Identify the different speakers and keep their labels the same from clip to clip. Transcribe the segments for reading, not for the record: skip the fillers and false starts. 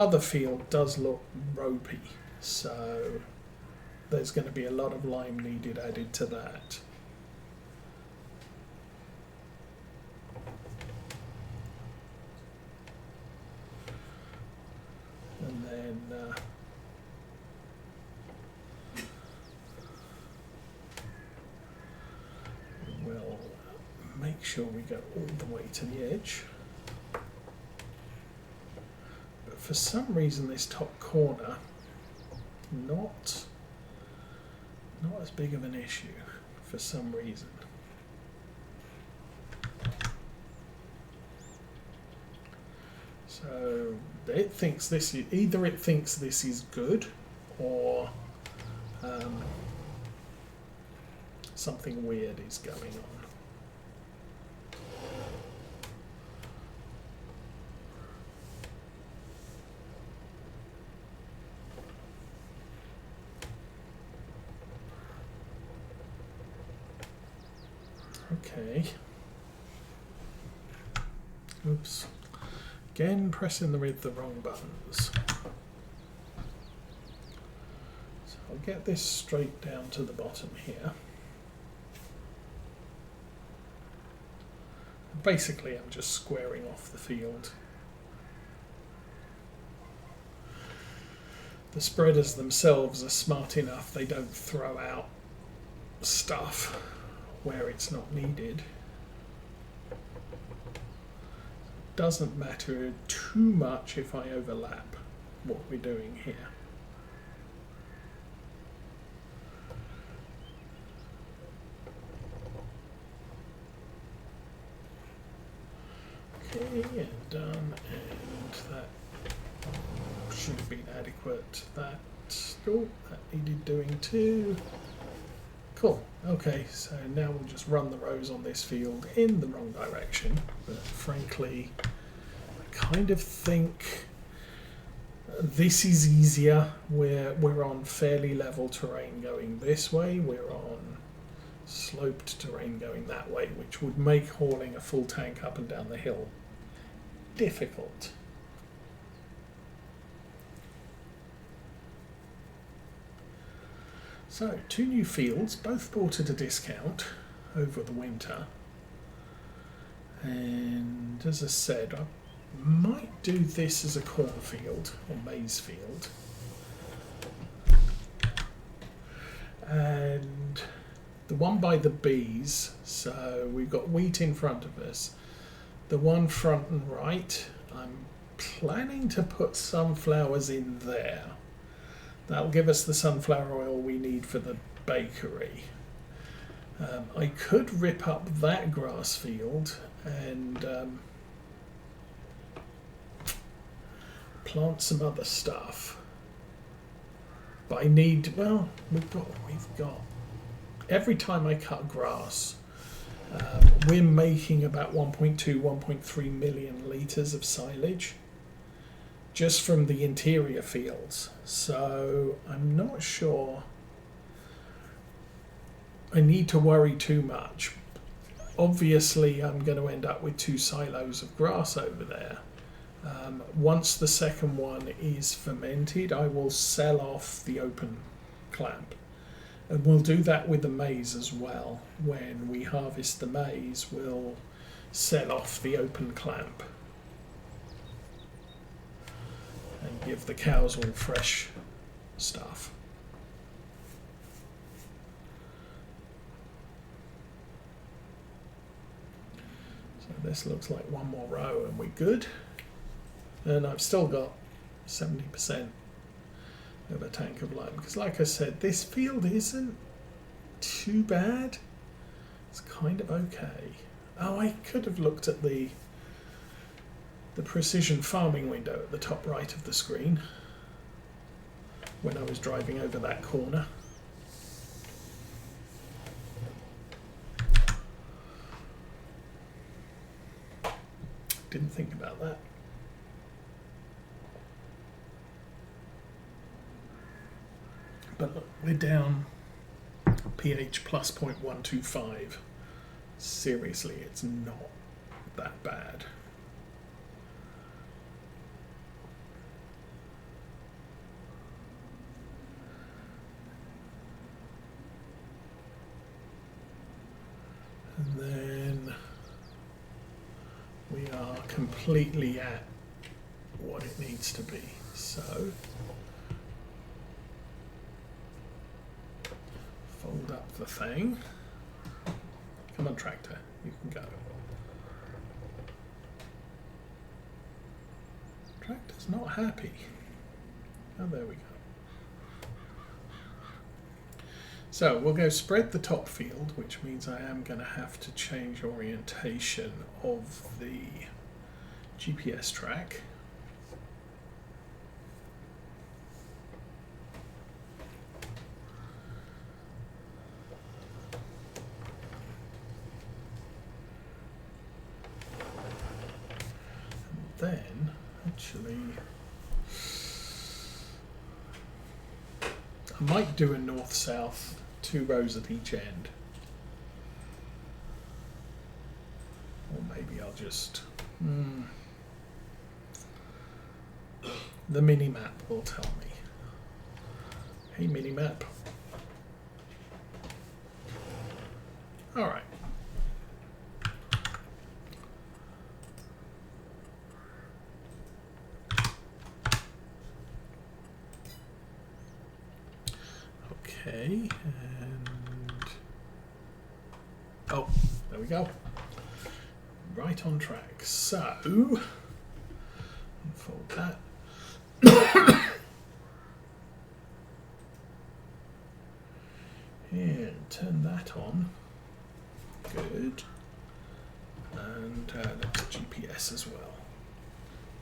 Speaker 1: other field does look ropey, so there's going to be a lot of lime needed added to that. And then we'll make sure we go all the way to the edge. But for some reason this top corner, not as big of an issue for some reason. So it thinks this is, either it thinks this is good, or something weird is going on. Okay. Oops. Again, pressing the wrong buttons. So I'll get this straight down to the bottom here. Basically, I'm just squaring off the field. The spreaders themselves are smart enough, they don't throw out stuff where it's not needed. Doesn't matter too much if I overlap what we're doing here. Okay, and done, and that should have been adequate. That needed doing too. Cool. Okay, so now we'll just run the rows on this field in the wrong direction, but frankly, I kind of think this is easier. We're on fairly level terrain going this way. We're on sloped terrain going that way, which would make hauling a full tank up and down the hill difficult. So, 2 new fields, both bought at a discount over the winter. And as I said, I might do this as a cornfield or maize field. And the one by the bees, so we've got wheat in front of us. The one front and right, I'm planning to put sunflowers in there. That'll give us the sunflower oil we need for the bakery. I could rip up that grass field and plant some other stuff. But I need, well, we've got, every time I cut grass, we're making about 1.2, 1.3 million litres of silage just from the interior fields. So I'm not sure I need to worry too much. Obviously, I'm going to end up with 2 silos of grass over there. Once the second one is fermented, I will sell off the open clamp. And we'll do that with the maize as well. When we harvest the maize, we'll sell off the open clamp and give the cows all fresh stuff. So this looks like one more row and we're good. And I've still got 70% of a tank of lime, because like I said, this field isn't too bad. It's kind of okay. Oh, I could have looked at the precision farming window at the top right of the screen when I was driving over that corner. Didn't think about that. But look, we're down pH plus 0.125. Seriously, it's not that bad. completely at what it needs to be. So fold up the thing. Come on, tractor, you can go. Tractor's not happy. Oh, there we go. So we'll go spread the top field, which means I am going to have to change orientation of the GPS track. And then, actually, I might do a north-south, 2 rows at each end. Or maybe I'll just... The mini-map will tell me. Hey, mini-map. Alright. Okay, and oh, there we go. Right on track. So, unfold that. And turn that on. Good. And that's GPS as well.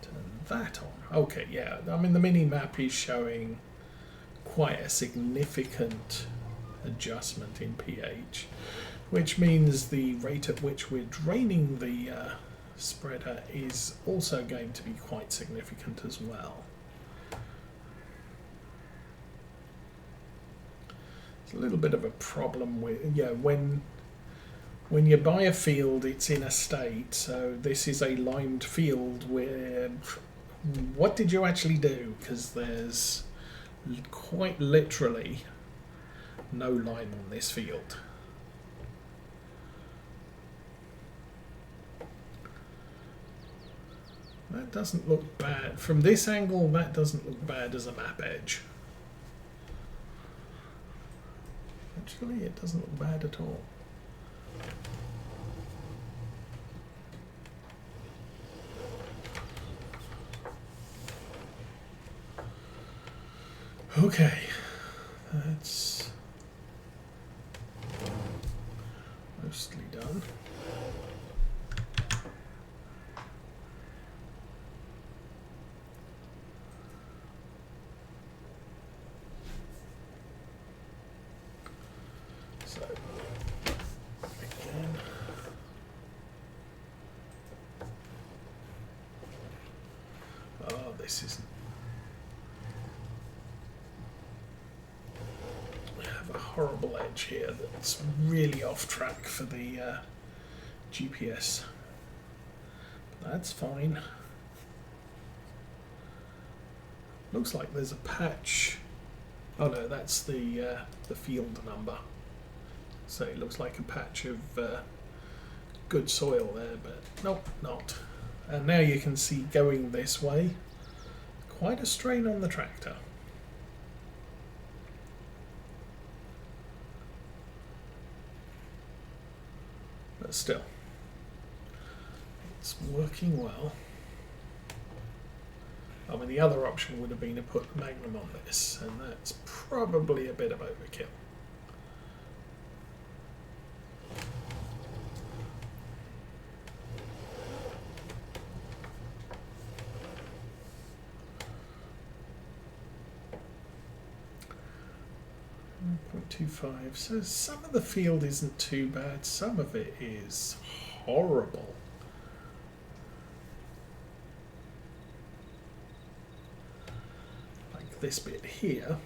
Speaker 1: Turn that on. Okay, yeah. I mean, the mini map is showing quite a significant adjustment in pH, which means the rate at which we're draining the spreader is also going to be quite significant as well. It's a little bit of a problem with, when you buy a field, it's in a state, so this is a limed field where what did you actually do? Because there's quite literally no lime on this field. That doesn't look bad. From this angle, that doesn't look bad as a map edge. Actually, it doesn't look bad at all. Okay, that's mostly done. So, again. Oh, this isn't. Horrible edge here that's really off track for the GPS. But that's fine. Looks like there's a patch. Oh no, that's the field number. So it looks like a patch of good soil there, but nope, not. And now you can see going this way, quite a strain on the tractor. But still, it's working well. I mean, the other option would have been to put the Magnum on this, and that's probably a bit of overkill. .25. So some of the field isn't too bad, some of it is horrible. Like this bit here.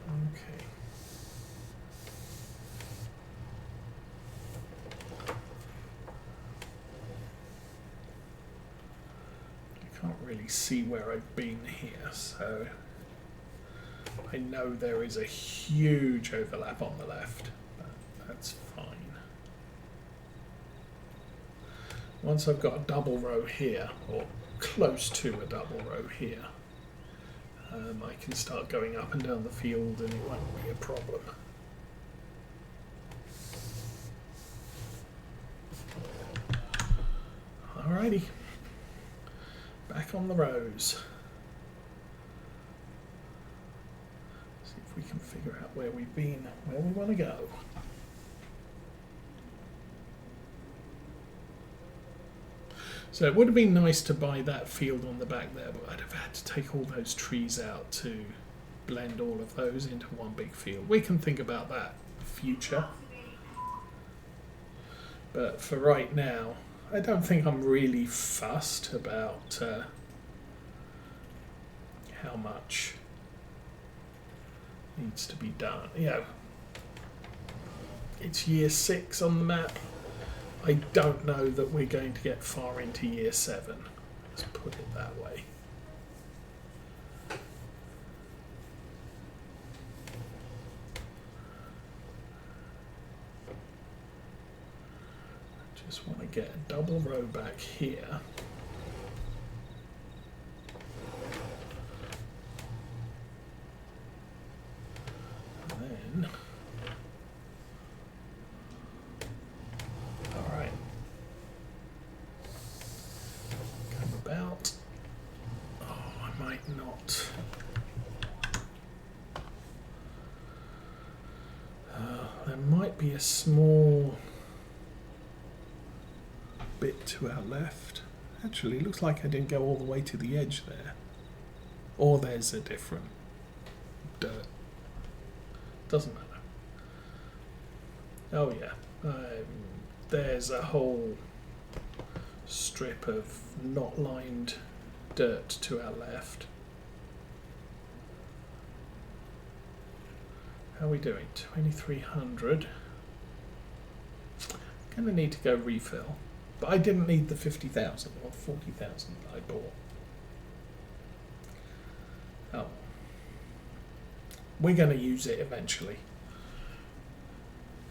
Speaker 1: Okay. Can't really see where I've been here, so I know there is a huge overlap on the left. But That's fine. Once I've got a double row here, or close to a double row here, I can start going up and down the field and it won't be a problem. Alrighty, back on the rows. See if we can figure out where we've been, where we want to go. So it would have been nice to buy that field on the back there, but I'd have had to take all those trees out to blend all of those into one big field. We can think about that future. But for right now, I don't think I'm really fussed about how much needs to be done. You know, it's year 6 on the map. I don't know that we're going to get far into year 7. Let's put it that way. I just want to get a double row back here. And then be a small bit to our left. Actually, it looks like I didn't go all the way to the edge there. Or there's a different dirt. Doesn't matter. Oh yeah, there's a whole strip of not lined dirt to our left. How are we doing? 2300. Gonna need to go refill, but I didn't need the 50,000 or 40,000 that I bought. Oh, we're going to use it eventually.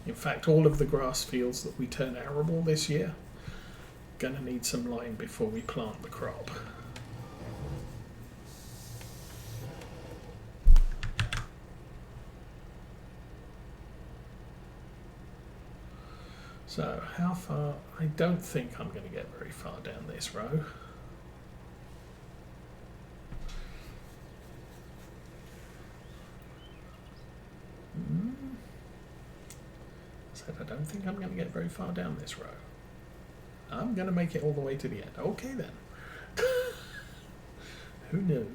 Speaker 1: In fact, all of the grass fields that we turn arable this year, gonna need some lime before we plant the crop. So, how far? I don't think I'm going to get very far down this row. Said I don't think I'm going to get very far down this row. I'm going to make it all the way to the end. Okay then. Who knew?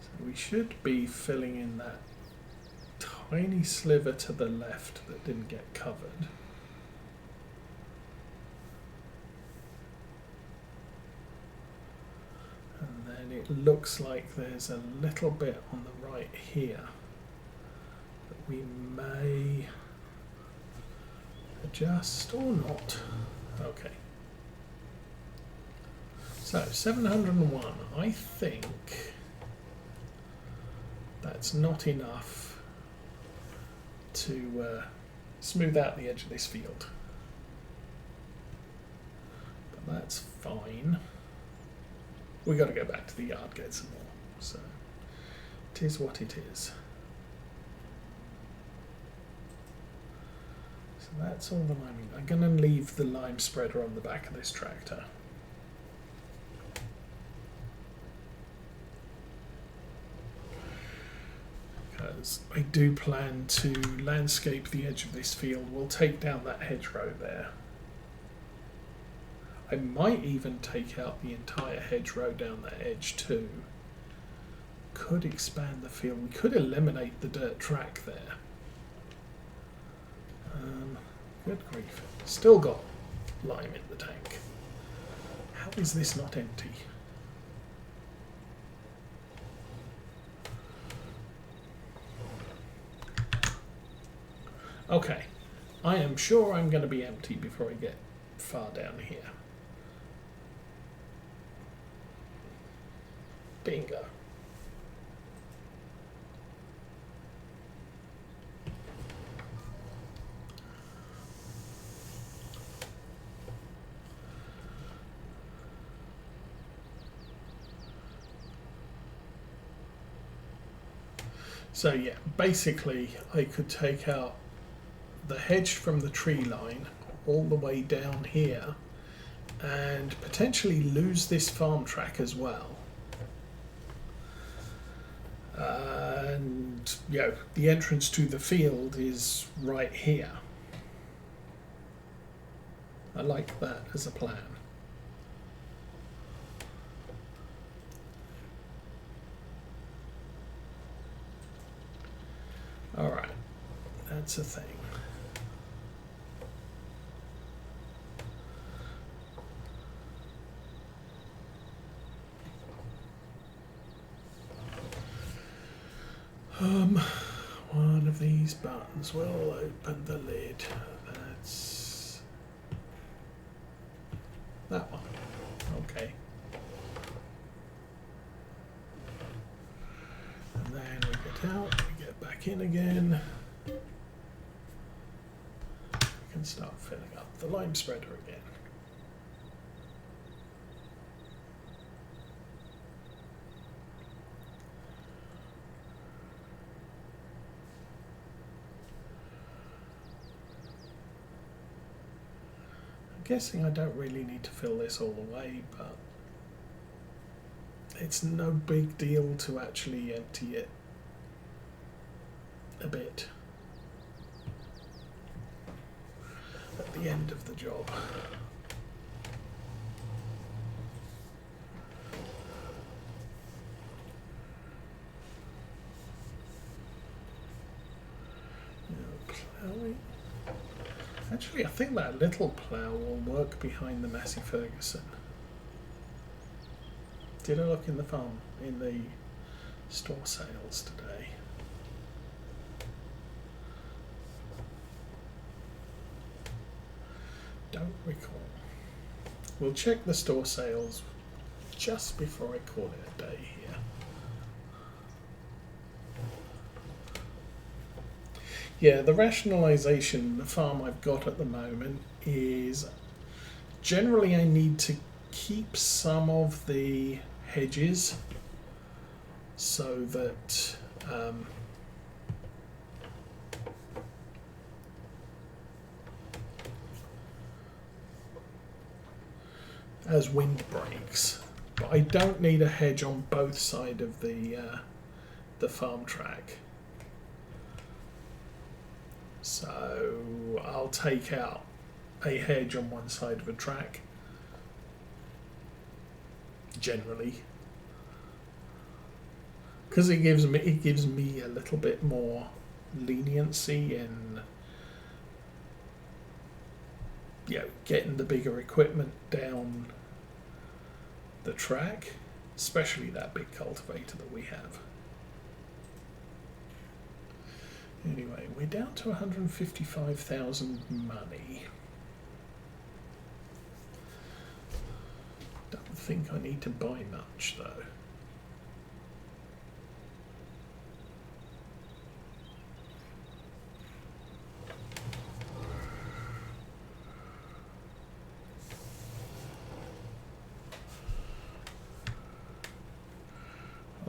Speaker 1: So we should be filling in that tiny sliver to the left that didn't get covered. And then it looks like there's a little bit on the right here that we may adjust or not. Okay. So 701, I think that's not enough to smooth out the edge of this field, but that's fine. We got to go back to the yard, get some more, so it is what it is. So that's all the liming. I'm going to leave the lime spreader on the back of this tractor. Because I do plan to landscape the edge of this field. We'll take down that hedgerow there. I might even take out the entire hedgerow down that edge too. Could expand the field. We could eliminate the dirt track there. Good grief. Still got lime in the tank. How is this not empty? Okay, I am sure I'm going to be empty before I get far down here. Bingo. So yeah, basically I could take out the hedge from the tree line all the way down here and potentially lose this farm track as well. And you know, the entrance to the field is right here. I like that as a plan. All right, that's a thing. One of these buttons will open the lid. That's that one. Okay. And then we get out, we get back in again. We can start filling up the lime spreader again. Guessing I don't really need to fill this all the way, but it's no big deal to actually empty it a bit at the end of the job. Now ploughing. Actually, I think that little plough will work behind the Massey Ferguson. Did I look in the farm, in the store sales today? Don't recall. We'll check the store sales just before I call it a day here. Yeah, the rationalisation, the farm I've got at the moment is generally I need to keep some of the hedges so that as wind breaks, but I don't need a hedge on both sides of the farm track. So I'll take out a hedge on one side of a track, generally, because it gives me a little bit more leniency in, you know, getting the bigger equipment down the track, especially that big cultivator that we have. Anyway, we're down to 155,000 money. Don't think I need to buy much though.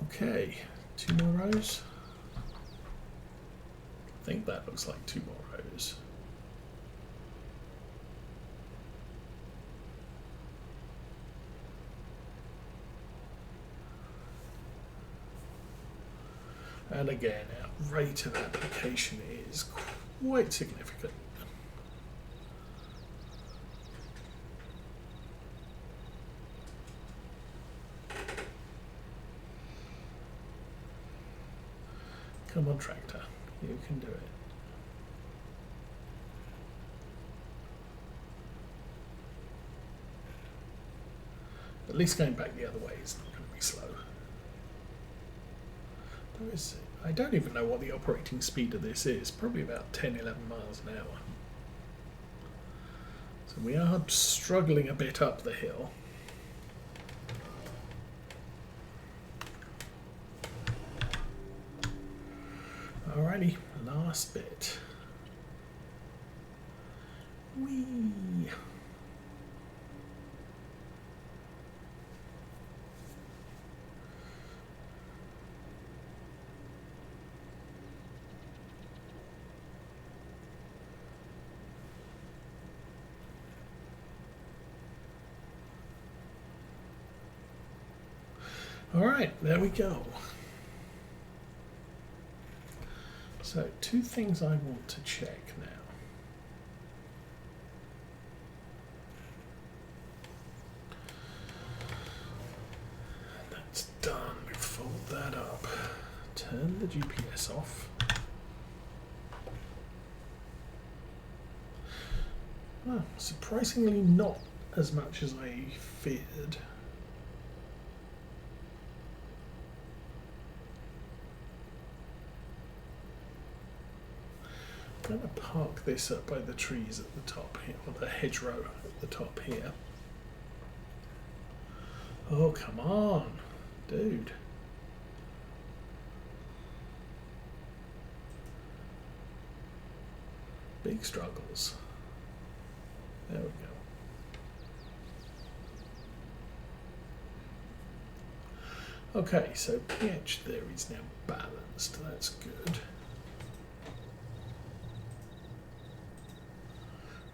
Speaker 1: Okay, 2 more rows. I think that looks like 2 more rows. And again, our rate of application is quite significant. Come on, tractor, you can do it. At least going back the other way is not going to be slow. I don't even know what the operating speed of this is, probably about 10-11 miles an hour. So we are struggling a bit up the hill. Alrighty, last bit. Whee! All right, there we go. So, two things I want to check now. That's done. Fold that up. Turn the GPS off. Oh, surprisingly not as much as I feared. I'm going to park this up by the trees at the top here, or the hedgerow at the top here. Oh, come on, dude. Big struggles. There we go. Okay, so pH there is now balanced. That's good.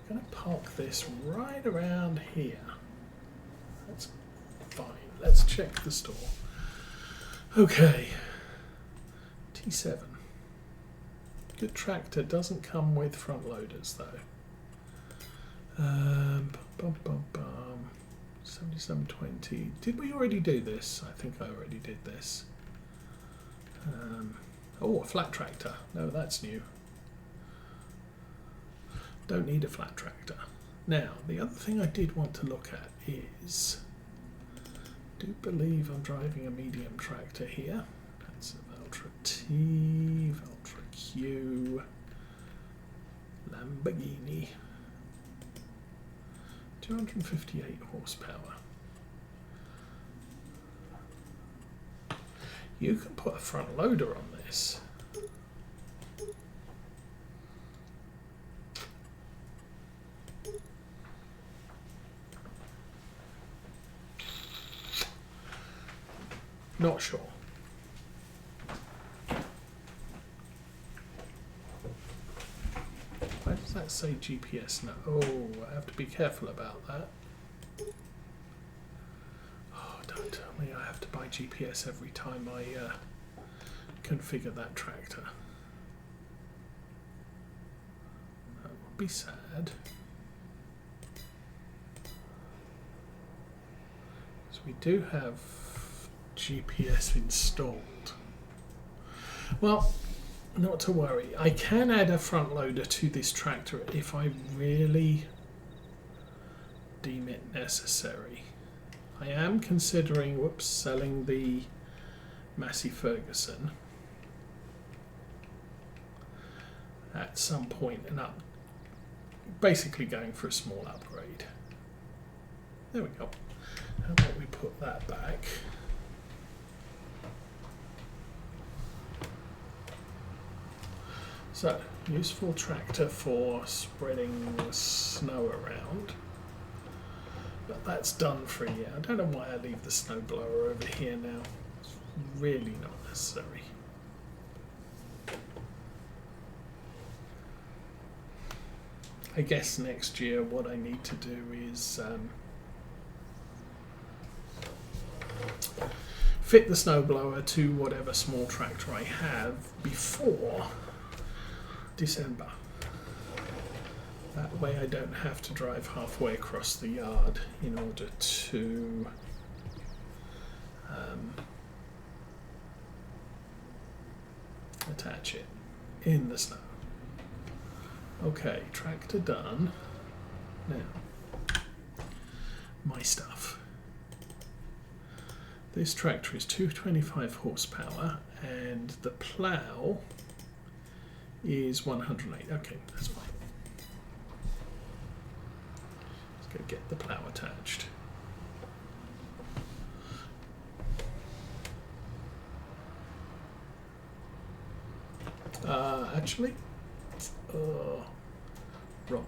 Speaker 1: I'm going to park this right around here. That's fine. Let's check the store. Okay. T7. Good tractor. Doesn't come with front loaders though. 7720. Did we already do this? I think I already did this. Oh, a flat tractor. No, that's new. Don't need a flat tractor. Now, the other thing I did want to look at is, I do believe I'm driving a medium tractor here. That's a Valtra T, Valtra Q, Lamborghini. 258 horsepower. You can put a front loader on this. Not sure. Why does that say GPS now? Oh, I have to be careful about that. Oh, don't tell me I have to buy GPS every time I configure that tractor. That would be sad. So we do have GPS installed. Well, not to worry. I can add a front loader to this tractor if I really deem it necessary. I am considering, selling the Massey Ferguson at some point and basically going for a small upgrade. There we go. How about we put that back? So, useful tractor for spreading snow around. But that's done for a year. I don't know why I leave the snow blower over here now. It's really not necessary. I guess next year what I need to do is fit the snowblower to whatever small tractor I have before December. That way I don't have to drive halfway across the yard in order to attach it in the snow. Okay, tractor done. Now, my stuff. This tractor is 225 horsepower and the plough is 108. Okay, that's fine. Let's go get the plough attached. Actually, wrong.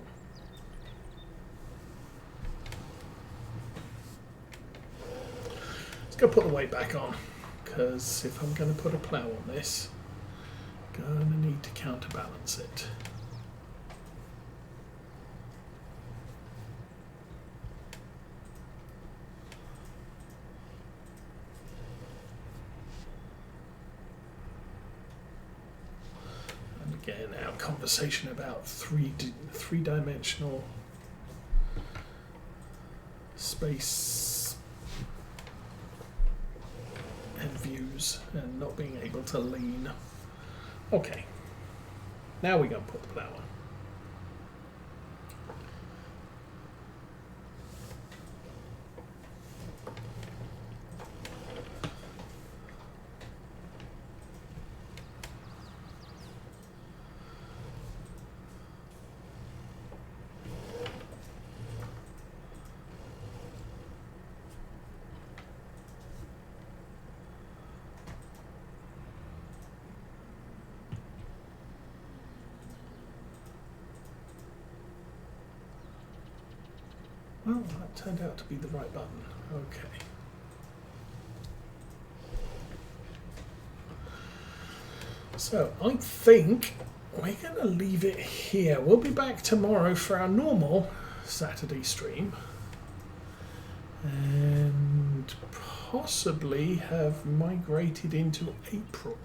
Speaker 1: Let's go put the weight back on, because if I'm going to put a plough on this, I'm going to need to counterbalance it. Again, our conversation about three-dimensional space and views and not being able to lean. Okay, now we're going to put the plow on. Well, that turned out to be the right button. Okay. So I think we're going to leave it here. We'll be back tomorrow for our normal Saturday stream. And possibly have migrated into April.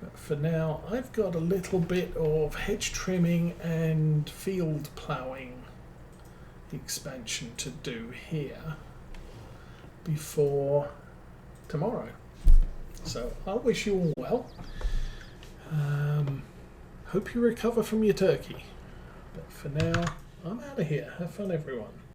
Speaker 1: But for now, I've got a little bit of hedge trimming and field ploughing expansion to do here before tomorrow. So I'll wish you all well. Hope you recover from your turkey. But for now, I'm out of here. Have fun, everyone.